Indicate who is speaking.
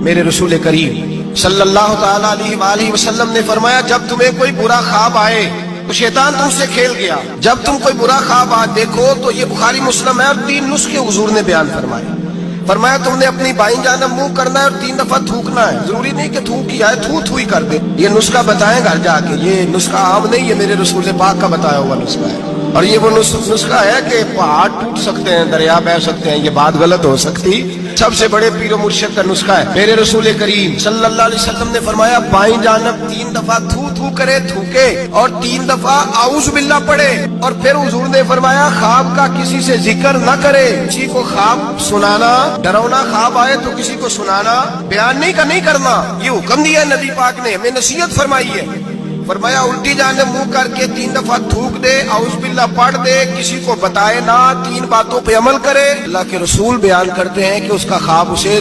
Speaker 1: मेरे रसूल करीम सल्लल्लाहु ताला अलैहि वसल्लम ने फरमाया, जब तुम्हें कोई बुरा ख्वाब आए तो शैतान तुमसे खेल गया। जब तुम कोई बुरा ख्वाब देखो तो ये बुखारी मुस्लिम है और 3 नुस्खे हुजूर ने बयान फरमाए। फरमाया तुमने अपनी बाईं जानब मुंह करना है और 3 दफा थूकना है। जरूरी नहीं कि थूक किया है, थू थू ही कर दे। ये नुस्खा बताएं घर जाके, ये नुस्खा आम नहीं, ये मेरे रसूल पाक का बताया हुआ नुस्खा है। और ये वो नुस्खा है कि पहाड़ टूट सकते हैं, दरिया बह सकते हैं, ये बात गलत हो सकती। सबसे बड़े पीरो मुर्शिद का नुस्खा है। मेरे रसूल करीम सल्लल्लाहु अलैहि वसल्लम ने फरमाया, बाईं जानब 3 दफा थू थू करे, थूके, और 3 दफा आऊज़ बिल्लाह पढ़े। और फिर हुजूर ने फरमाया, ख्वाब का किसी से जिक्र न करे। किसी को ख्वाब सुनाना, डरावना ख्वाब आए तो किसी को सुनाना, बयान नहीं करना। ये हुक्म दिया है नबी पाक ने, हमें नसीहत फरमाई है। फरमाया उल्टी जानब मुंह करके 3 दफा थूक दे, आऊज़ बिल्लाह पढ़ दे, किसी को बताए ना, 3 बातों पे अमल करे। अल्लाह के रसूल बयान करते हैं कि उसका ख्वाब उसे